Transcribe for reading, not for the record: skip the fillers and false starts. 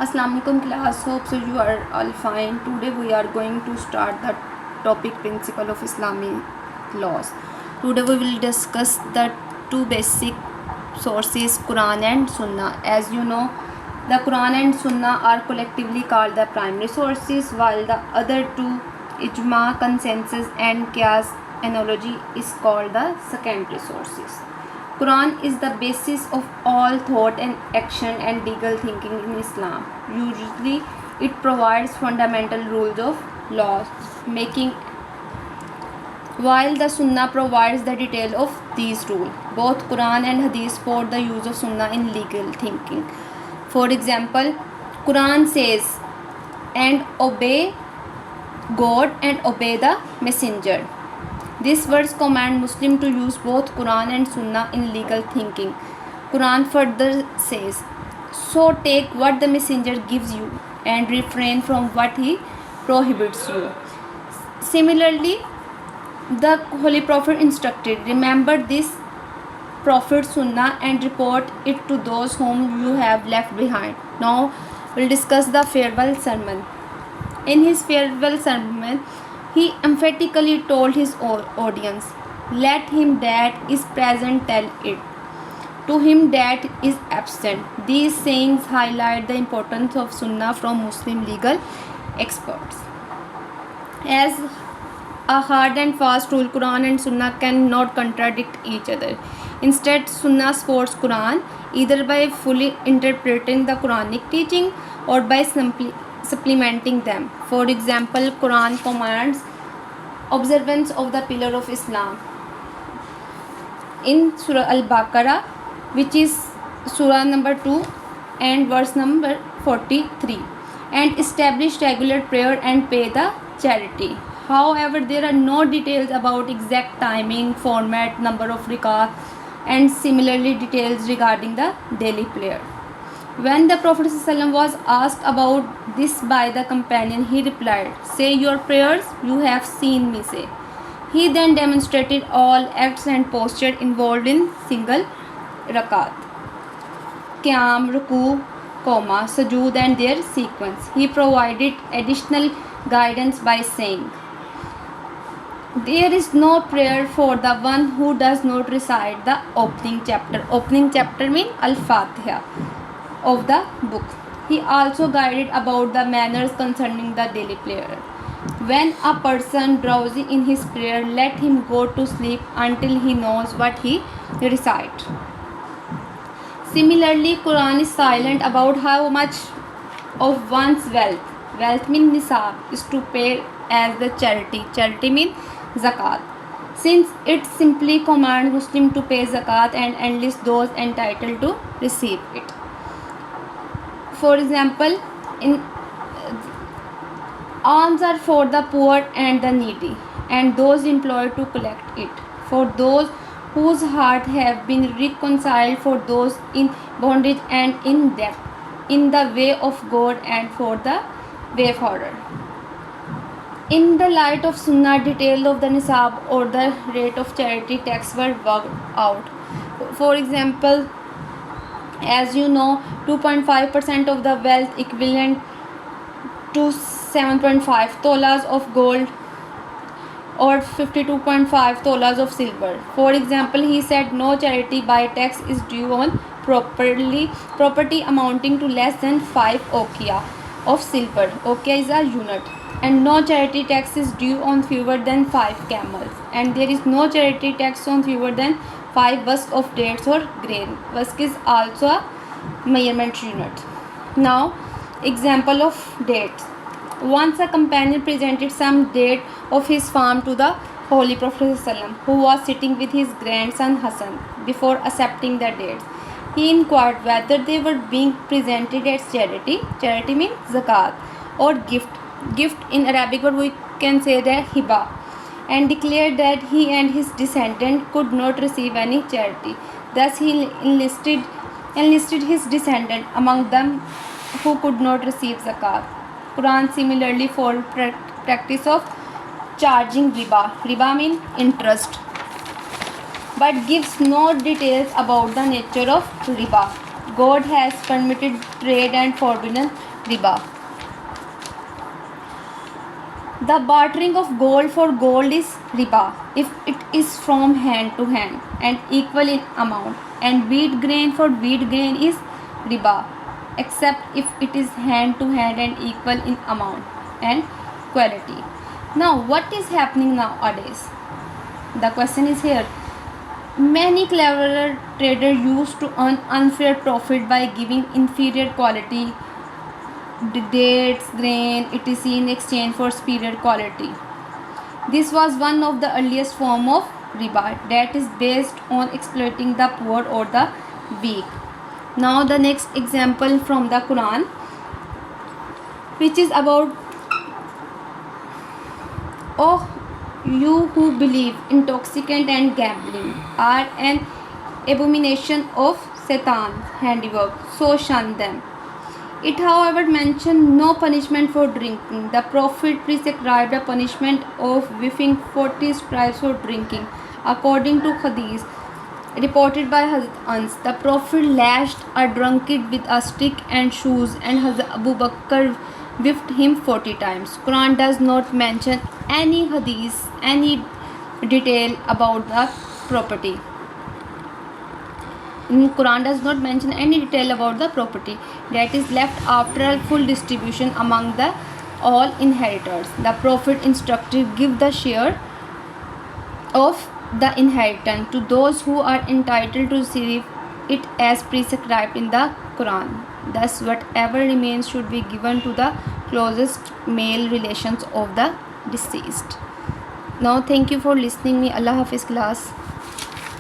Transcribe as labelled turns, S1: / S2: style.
S1: Assalamualaikum class, hope so you are all fine. Today we are going to start the topic principle of Islamic laws. Today we will discuss the two basic sources, Quran and Sunnah. As you know, the Quran and Sunnah are collectively called the primary sources, while the other two, Ijma, consensus and Qiyas, analogy, is called the secondary sources. Quran is the basis of all thought and action and legal thinking in Islam. Usually, it provides fundamental rules of law making, while the Sunnah provides the detail of these rules. Both Quran and Hadith support the use of Sunnah in legal thinking. For example, Quran says, "And obey God and obey the messenger." These words command Muslim to use both Quran and Sunnah in legal thinking. Quran further says, "So take what the messenger gives you and refrain from what he prohibits you." Similarly, the Holy Prophet instructed, "Remember this Prophet Sunnah and report it to those whom you have left behind." Now we'll discuss the farewell sermon. In his farewell sermon, he emphatically told his audience, "Let him that is present tell it to him that is absent." These sayings highlight the importance of Sunnah from Muslim legal experts. As a hard and fast rule, Quran and Sunnah cannot contradict each other. Instead, Sunnah supports Quran either by fully interpreting the Quranic teaching or by simply supplementing them. For example, Quran commands observance of the pillar of Islam in Surah Al-Baqarah, which is Surah number 2 and verse number 43, and establish regular prayer and pay the charity. However, there are no details about exact timing, format, number of rakat, and similarly details regarding the daily prayer. When the Prophet ﷺ was asked about this by the companion, he replied, "Say your prayers you have seen me say." He then demonstrated all acts and posture involved in single rakat, qiyam, ruku, qoma, sujood and their sequence. He provided additional guidance by saying, "There is no prayer for the one who does not recite the opening chapter." Opening chapter means Al-Fatiha of the book. He also guided about the manners concerning the daily prayer. When a person drowsy in his prayer, let him go to sleep until he knows what he recites. Similarly, Quran is silent about how much of one's wealth means nisab, is to pay as the charity. Charity means zakat, since it simply commands Muslim to pay zakat and enlist those entitled to receive it. For example, in alms are for the poor and the needy, and those employed to collect it, for those whose heart have been reconciled, for those in bondage and in debt, in the way of God, and for the wayfarer. In the light of Sunnah, detail of the nisab or the rate of charity tax were worked out. For example, as you know, 2.5% of the wealth equivalent to 7.5 tolas of gold or 52.5 tolas of silver. For example, he said no charity by tax is due on property amounting to less than 5 okia of silver. Okia is a unit. And no charity tax is due on fewer than 5 camels. And there is no charity tax on fewer than 5 wasks of dates or grain. Wask is also a measurement unit. Now, example of dates. Once a companion presented some date of his farm to the Holy Prophet ﷺ, who was sitting with his grandson Hassan. Before accepting the dates, he inquired whether they were being presented as charity. Charity means zakat, or gift. Gift in Arabic word we can say that hiba, and declared that he and his descendant could not receive any charity. Thus he enlisted his descendant among them who could not receive zakat. Quran similarly for practice of charging riba. Riba means interest, but gives no details about the nature of riba. God has permitted trade and forbidden riba. The bartering of gold for gold is riba if it is from hand to hand and equal in amount, and wheat grain for wheat grain is riba except if it is hand to hand and equal in amount and quality. Now, what is happening nowadays? The question is here. Many clever traders used to earn unfair profit by giving inferior quality dates, grain, etc. in exchange for superior quality. This was one of the earliest form of riba that is based on exploiting the poor or the weak. Now the next example from the Quran, which is about, oh, you who believe intoxicant and gambling are an abomination of Satan's handiwork, so shun them. It, however, mentioned no punishment for drinking. The Prophet prescribed a punishment of whipping 40 stripes for drinking. According to Hadith reported by Hazrat Ans, the Prophet lashed a drunkard with a stick and shoes, and Hazrat Abu Bakr whipped him 40 times. Quran does not mention any hadith, any detail about the property. Quran does not mention any detail about the property that is left after a full distribution among the all inheritors. The Prophet instructed, give the share of the inheritance to those who are entitled to receive it as prescribed in the Quran. Thus, whatever remains should be given to the closest male relations of the deceased. Now, thank you for listening me. Allah Hafiz class.